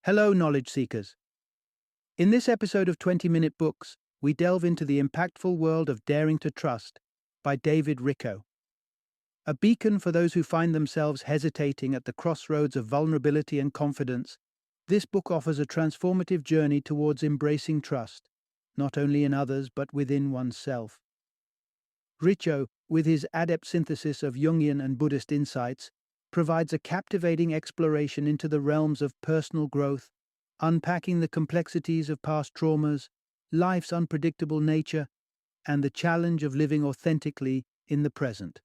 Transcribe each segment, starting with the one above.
Hello, knowledge seekers. In this episode of 20-Minute Books, we delve into the impactful world of Daring to Trust by David Richo. A beacon for those who find themselves hesitating at the crossroads of vulnerability and confidence, this book offers a transformative journey towards embracing trust, not only in others but within oneself. Richo, with his adept synthesis of Jungian and Buddhist insights, provides a captivating exploration into the realms of personal growth, unpacking the complexities of past traumas, life's unpredictable nature, and the challenge of living authentically in the present.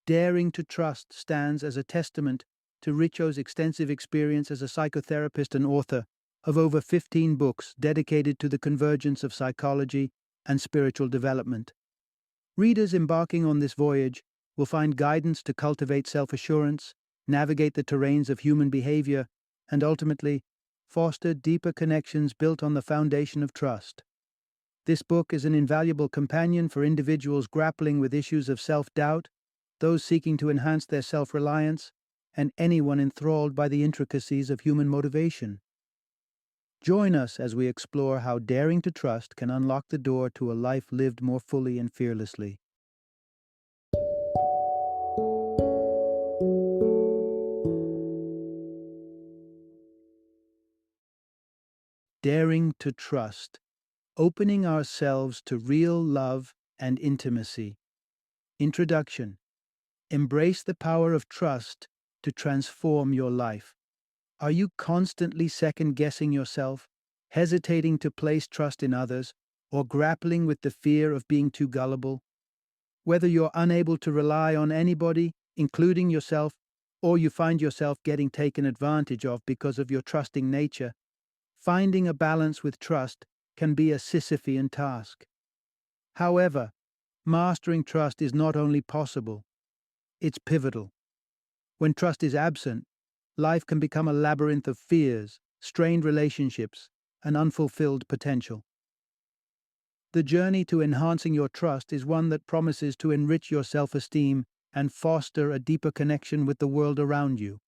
Daring to Trust stands as a testament to Richo's extensive experience as a psychotherapist and author of over 15 books dedicated to the convergence of psychology and spiritual development. Readers embarking on this voyage will find guidance to cultivate self-assurance, navigate the terrains of human behavior, and ultimately foster deeper connections built on the foundation of trust. This book is an invaluable companion for individuals grappling with issues of self-doubt, those seeking to enhance their self-reliance, and anyone enthralled by the intricacies of human motivation. Join us as we explore how daring to trust can unlock the door to a life lived more fully and fearlessly. Daring to Trust, opening ourselves to real love and intimacy. Introduction. Embrace the power of trust to transform your life. Are you constantly second-guessing yourself, hesitating to place trust in others, or grappling with the fear of being too gullible? Whether you're unable to rely on anybody, including yourself, or you find yourself getting taken advantage of because of your trusting nature, finding a balance with trust can be a Sisyphean task. However, mastering trust is not only possible, it's pivotal. When trust is absent, life can become a labyrinth of fears, strained relationships, and unfulfilled potential. The journey to enhancing your trust is one that promises to enrich your self-esteem and foster a deeper connection with the world around you.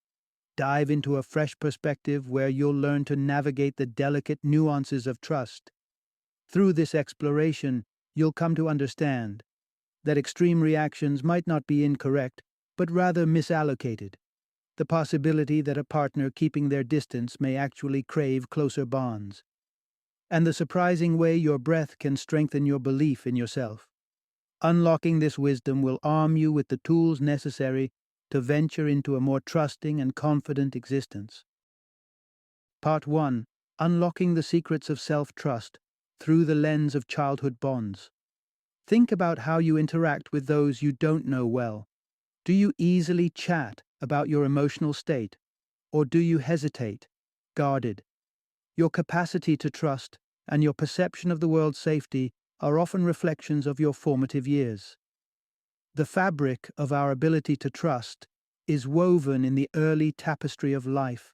Dive into a fresh perspective where you'll learn to navigate the delicate nuances of trust. Through this exploration, you'll come to understand that extreme reactions might not be incorrect, but rather misallocated. The possibility that a partner keeping their distance may actually crave closer bonds. And the surprising way your breath can strengthen your belief in yourself. Unlocking this wisdom will arm you with the tools necessary to venture into a more trusting and confident existence. Part 1. Unlocking the secrets of self-trust through the lens of childhood bonds. Think about how you interact with those you don't know well. Do you easily chat about your emotional state, or do you hesitate, guarded? Your capacity to trust and your perception of the world's safety are often reflections of your formative years. The fabric of our ability to trust is woven in the early tapestry of life,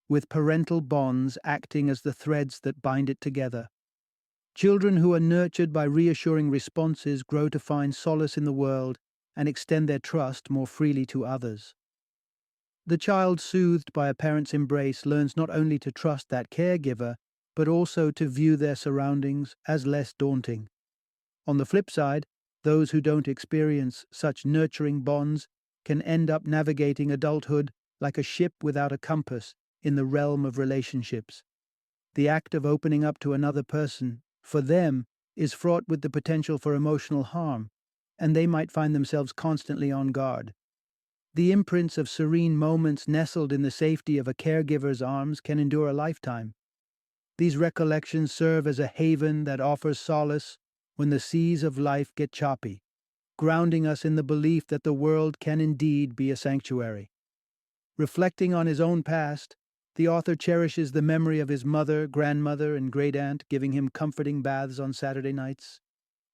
with parental bonds acting as the threads that bind it together. Children who are nurtured by reassuring responses grow to find solace in the world and extend their trust more freely to others. The child soothed by a parent's embrace learns not only to trust that caregiver, but also to view their surroundings as less daunting. On the flip side, those who don't experience such nurturing bonds can end up navigating adulthood like a ship without a compass in the realm of relationships. The act of opening up to another person, for them, is fraught with the potential for emotional harm, and they might find themselves constantly on guard. The imprints of serene moments nestled in the safety of a caregiver's arms can endure a lifetime. These recollections serve as a haven that offers solace when the seas of life get choppy, grounding us in the belief that the world can indeed be a sanctuary. Reflecting on his own past, the author cherishes the memory of his mother, grandmother, and great-aunt giving him comforting baths on Saturday nights.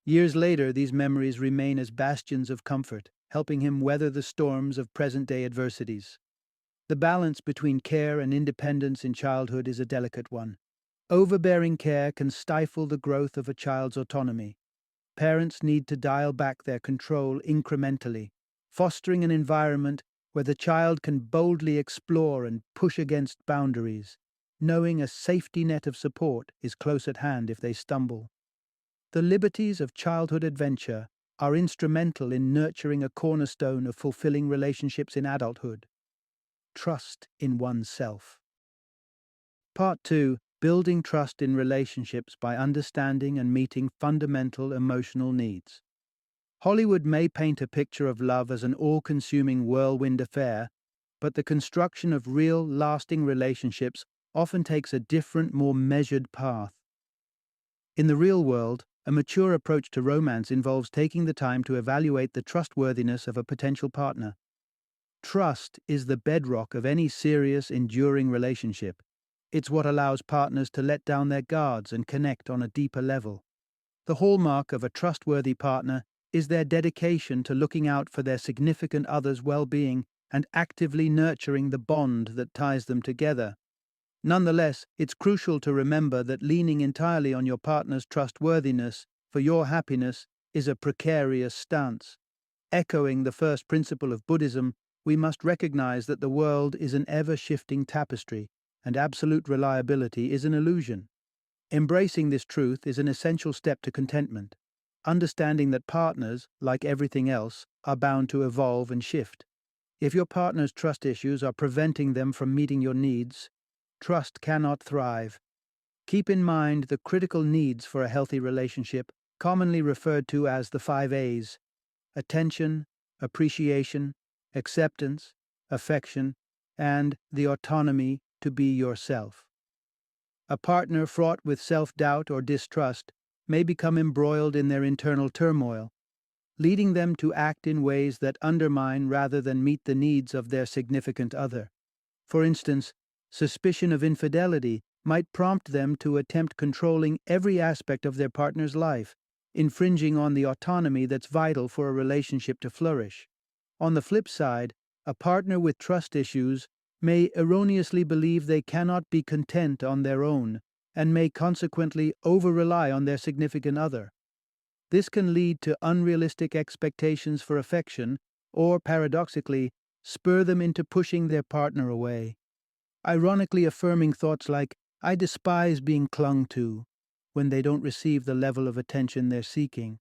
Years later, these memories remain as bastions of comfort, helping him weather the storms of present-day adversities. The balance between care and independence in childhood is a delicate one. Overbearing care can stifle the growth of a child's autonomy. Parents need to dial back their control incrementally, fostering an environment where the child can boldly explore and push against boundaries, knowing a safety net of support is close at hand if they stumble. The liberties of childhood adventure are instrumental in nurturing a cornerstone of fulfilling relationships in adulthood: trust in oneself. Part 2: Building trust in relationships by understanding and meeting fundamental emotional needs. Hollywood may paint a picture of love as an all consuming whirlwind affair, but the construction of real, lasting relationships often takes a different, more measured path. In the real world, a mature approach to romance involves taking the time to evaluate the trustworthiness of a potential partner. Trust is the bedrock of any serious, enduring relationship. It's what allows partners to let down their guards and connect on a deeper level. The hallmark of a trustworthy partner is their dedication to looking out for their significant other's well-being and actively nurturing the bond that ties them together. Nonetheless, it's crucial to remember that leaning entirely on your partner's trustworthiness for your happiness is a precarious stance. Echoing the first principle of Buddhism, we must recognize that the world is an ever-shifting tapestry, and absolute reliability is an illusion. Embracing this truth is an essential step to contentment, understanding that partners, like everything else, are bound to evolve and shift. If your partner's trust issues are preventing them from meeting your needs, trust cannot thrive. Keep in mind the critical needs for a healthy relationship, commonly referred to as the 5 A's: attention, appreciation, acceptance, affection, and the autonomy to be yourself. A partner fraught with self-doubt or distrust may become embroiled in their internal turmoil, leading them to act in ways that undermine rather than meet the needs of their significant other. For instance, suspicion of infidelity might prompt them to attempt controlling every aspect of their partner's life, infringing on the autonomy that's vital for a relationship to flourish. On the flip side, a partner with trust issues may erroneously believe they cannot be content on their own and may consequently over-rely on their significant other. This can lead to unrealistic expectations for affection or, paradoxically, spur them into pushing their partner away, ironically affirming thoughts like, "I despise being clung to," when they don't receive the level of attention they're seeking.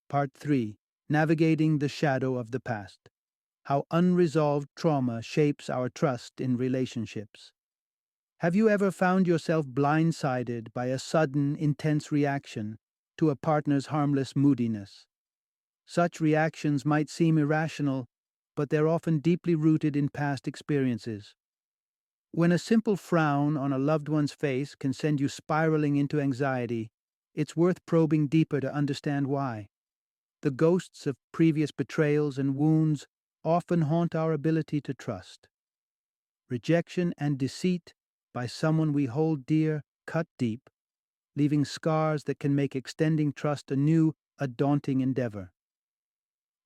Part 3: Navigating the Shadow of the Past. How unresolved trauma shapes our trust in relationships. Have you ever found yourself blindsided by a sudden, intense reaction to a partner's harmless moodiness? Such reactions might seem irrational, but they're often deeply rooted in past experiences. When a simple frown on a loved one's face can send you spiraling into anxiety, it's worth probing deeper to understand why. The ghosts of previous betrayals and wounds often haunt our ability to trust. Rejection and deceit by someone we hold dear cut deep, leaving scars that can make extending trust anew a daunting endeavor.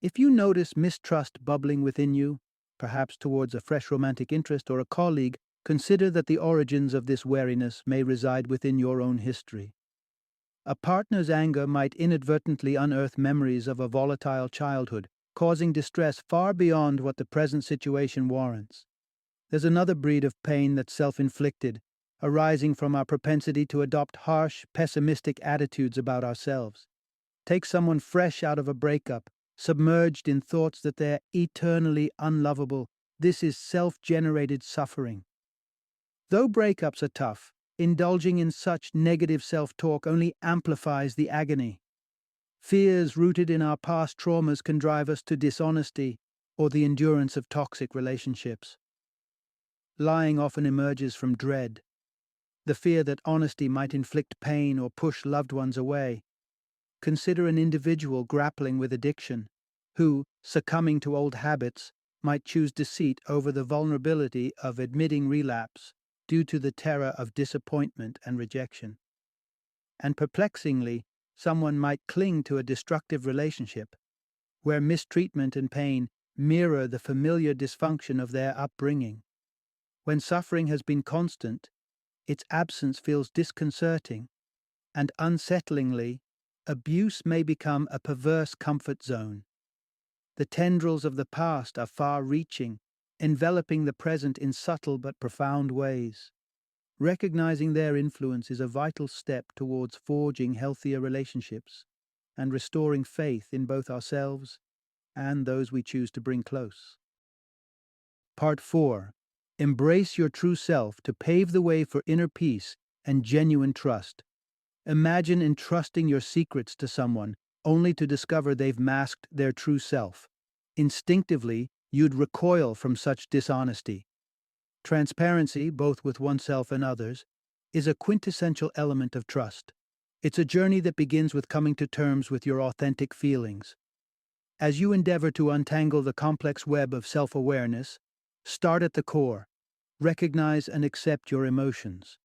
If you notice mistrust bubbling within you, perhaps towards a fresh romantic interest or a colleague, consider that the origins of this wariness may reside within your own history. A partner's anger might inadvertently unearth memories of a volatile childhood, causing distress far beyond what the present situation warrants. There's another breed of pain that's self-inflicted, arising from our propensity to adopt harsh, pessimistic attitudes about ourselves. Take someone fresh out of a breakup, submerged in thoughts that they're eternally unlovable. This is self-generated suffering. Though breakups are tough, indulging in such negative self-talk only amplifies the agony. Fears rooted in our past traumas can drive us to dishonesty or the endurance of toxic relationships. Lying often emerges from dread, the fear that honesty might inflict pain or push loved ones away. Consider an individual grappling with addiction, who, succumbing to old habits, might choose deceit over the vulnerability of admitting relapse due to the terror of disappointment and rejection. And perplexingly, someone might cling to a destructive relationship, where mistreatment and pain mirror the familiar dysfunction of their upbringing. When suffering has been constant, its absence feels disconcerting, and unsettlingly, abuse may become a perverse comfort zone. The tendrils of the past are far-reaching, enveloping the present in subtle but profound ways. Recognizing their influence is a vital step towards forging healthier relationships and restoring faith in both ourselves and those we choose to bring close. Part 4. Embrace your true self to pave the way for inner peace and genuine trust. Imagine entrusting your secrets to someone only to discover they've masked their true self. Instinctively, you'd recoil from such dishonesty. Transparency, both with oneself and others, is a quintessential element of trust. It's a journey that begins with coming to terms with your authentic feelings. As you endeavor to untangle the complex web of self-awareness, start at the core. Recognize and accept your emotions.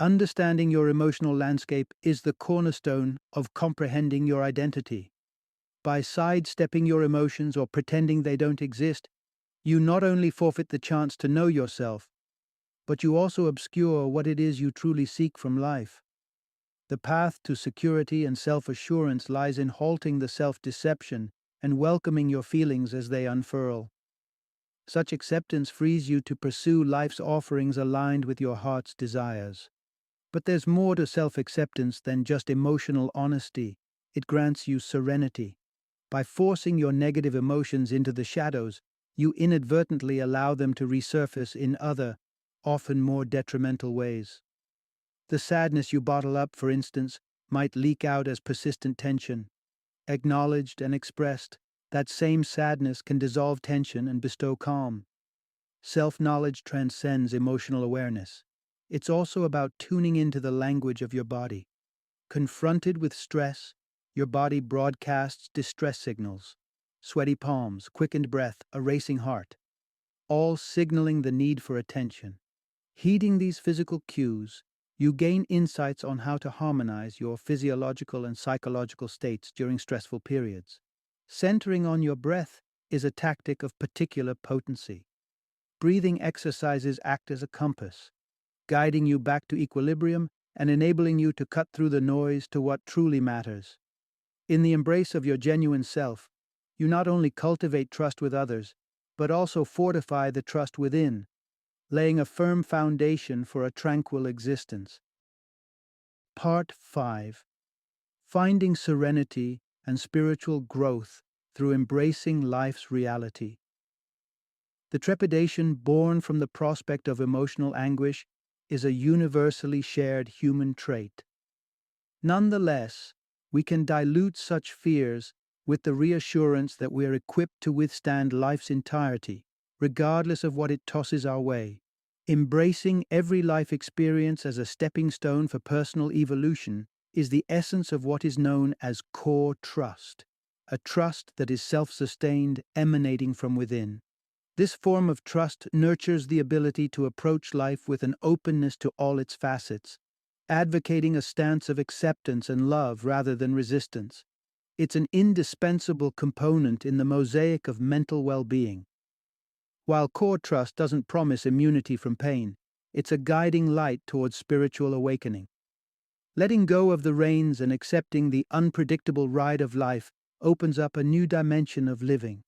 Understanding your emotional landscape is the cornerstone of comprehending your identity. By sidestepping your emotions or pretending they don't exist, you not only forfeit the chance to know yourself, but you also obscure what it is you truly seek from life. The path to security and self-assurance lies in halting the self-deception and welcoming your feelings as they unfurl. Such acceptance frees you to pursue life's offerings aligned with your heart's desires. But there's more to self-acceptance than just emotional honesty. It grants you serenity. By forcing your negative emotions into the shadows, you inadvertently allow them to resurface in other, often more detrimental ways. The sadness you bottle up, for instance, might leak out as persistent tension. Acknowledged and expressed, that same sadness can dissolve tension and bestow calm. Self-knowledge transcends emotional awareness. It's also about tuning into the language of your body. Confronted with stress, your body broadcasts distress signals. Sweaty palms, quickened breath, a racing heart, all signaling the need for attention. Heeding these physical cues, you gain insights on how to harmonize your physiological and psychological states during stressful periods. Centering on your breath is a tactic of particular potency. Breathing exercises act as a compass, guiding you back to equilibrium and enabling you to cut through the noise to what truly matters. In the embrace of your genuine self, you not only cultivate trust with others, but also fortify the trust within, laying a firm foundation for a tranquil existence. Part 5. Finding serenity and spiritual growth through embracing life's reality. The trepidation born from the prospect of emotional anguish is a universally shared human trait. Nonetheless, we can dilute such fears with the reassurance that we are equipped to withstand life's entirety, regardless of what it tosses our way. Embracing every life experience as a stepping stone for personal evolution is the essence of what is known as core trust, a trust that is self-sustained, emanating from within. This form of trust nurtures the ability to approach life with an openness to all its facets, advocating a stance of acceptance and love rather than resistance. It's an indispensable component in the mosaic of mental well-being. While core trust doesn't promise immunity from pain, it's a guiding light towards spiritual awakening. Letting go of the reins and accepting the unpredictable ride of life opens up a new dimension of living.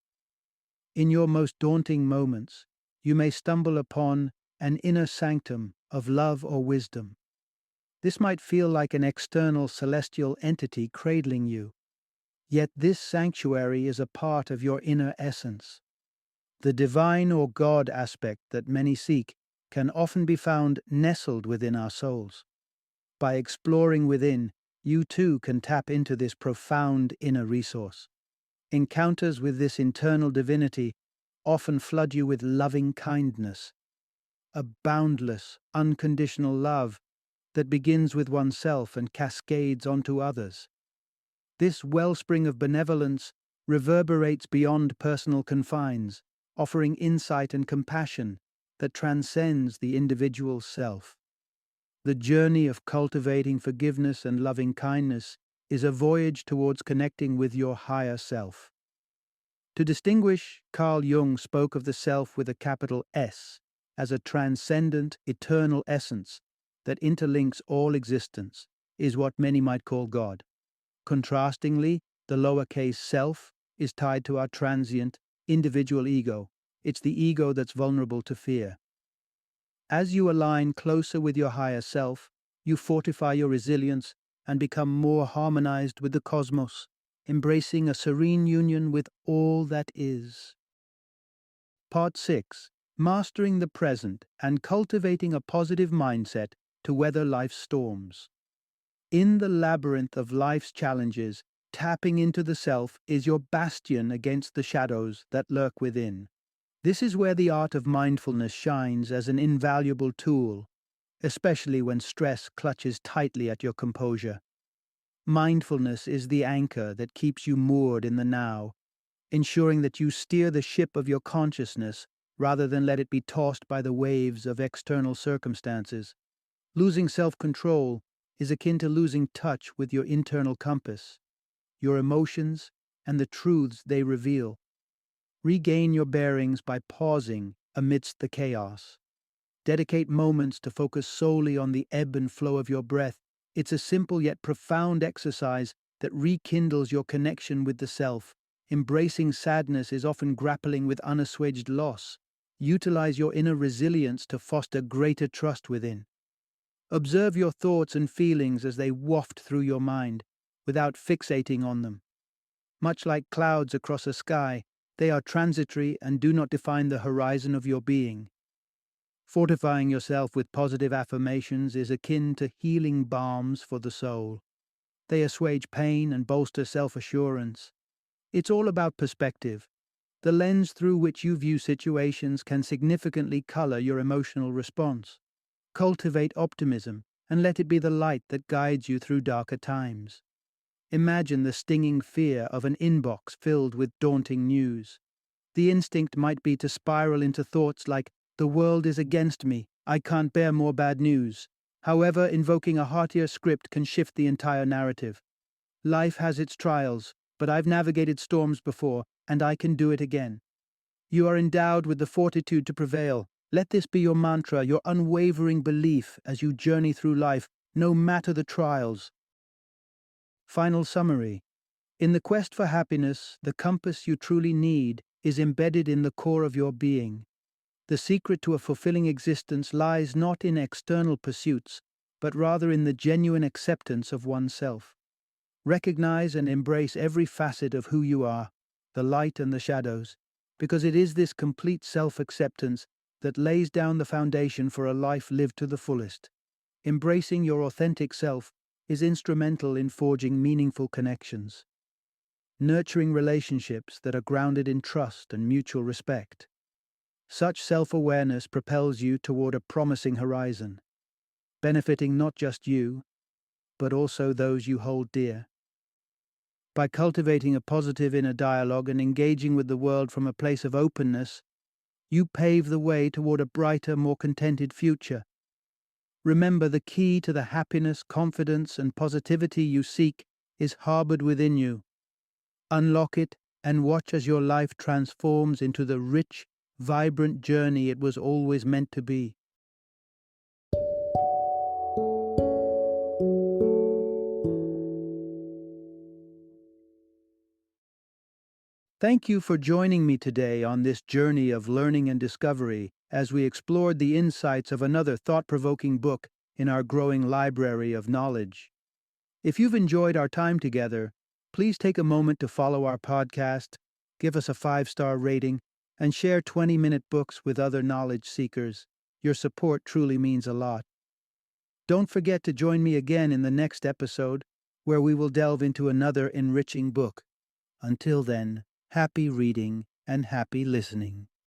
In your most daunting moments, you may stumble upon an inner sanctum of love or wisdom. This might feel like an external celestial entity cradling you, yet this sanctuary is a part of your inner essence. The divine or God aspect that many seek can often be found nestled within our souls. By exploring within, you too can tap into this profound inner resource. Encounters with this internal divinity often flood you with loving kindness, a boundless, unconditional love that begins with oneself and cascades onto others. This wellspring of benevolence reverberates beyond personal confines, offering insight and compassion that transcends the individual self. The journey of cultivating forgiveness and loving kindness is a voyage towards connecting with your higher self. To distinguish, Carl Jung spoke of the self with a capital S as a transcendent, eternal essence that interlinks all existence, is what many might call God. Contrastingly, the lowercase self is tied to our transient, individual ego. It's the ego that's vulnerable to fear. As you align closer with your higher self, you fortify your resilience and become more harmonized with the cosmos, embracing a serene union with all that is. Part 6. Mastering the present and cultivating a positive mindset to weather life's storms. In the labyrinth of life's challenges, tapping into the self is your bastion against the shadows that lurk within. This is where the art of mindfulness shines as an invaluable tool, especially when stress clutches tightly at your composure. Mindfulness is the anchor that keeps you moored in the now, ensuring that you steer the ship of your consciousness rather than let it be tossed by the waves of external circumstances. Losing self-control is akin to losing touch with your internal compass, your emotions, and the truths they reveal. Regain your bearings by pausing amidst the chaos. Dedicate moments to focus solely on the ebb and flow of your breath. It's a simple yet profound exercise that rekindles your connection with the self. Embracing sadness is often grappling with unassuaged loss. Utilize your inner resilience to foster greater trust within. Observe your thoughts and feelings as they waft through your mind, without fixating on them. Much like clouds across a sky, they are transitory and do not define the horizon of your being. Fortifying yourself with positive affirmations is akin to healing balms for the soul. They assuage pain and bolster self-assurance. It's all about perspective. The lens through which you view situations can significantly color your emotional response. Cultivate optimism and let it be the light that guides you through darker times. Imagine the stinging fear of an inbox filled with daunting news. The instinct might be to spiral into thoughts like, "The world is against me, I can't bear more bad news." However, invoking a heartier script can shift the entire narrative. Life has its trials, but I've navigated storms before, and I can do it again. You are endowed with the fortitude to prevail. Let this be your mantra, your unwavering belief as you journey through life, no matter the trials. Final summary. In the quest for happiness, the compass you truly need is embedded in the core of your being. The secret to a fulfilling existence lies not in external pursuits, but rather in the genuine acceptance of oneself. Recognize and embrace every facet of who you are, the light and the shadows, because it is this complete self-acceptance that lays down the foundation for a life lived to the fullest. Embracing your authentic self is instrumental in forging meaningful connections, nurturing relationships that are grounded in trust and mutual respect. Such self-awareness propels you toward a promising horizon, benefiting not just you, but also those you hold dear. By cultivating a positive inner dialogue and engaging with the world from a place of openness, you pave the way toward a brighter, more contented future. Remember, the key to the happiness, confidence, and positivity you seek is harbored within you. Unlock it and watch as your life transforms into the rich, vibrant journey it was always meant to be. Thank you for joining me today on this journey of learning and discovery as we explored the insights of another thought-provoking book in our growing library of knowledge. If you've enjoyed our time together, please take a moment to follow our podcast, give us a 5-star rating, and share 20-minute books with other knowledge seekers. Your support truly means a lot. Don't forget to join me again in the next episode, where we will delve into another enriching book. Until then, happy reading and happy listening.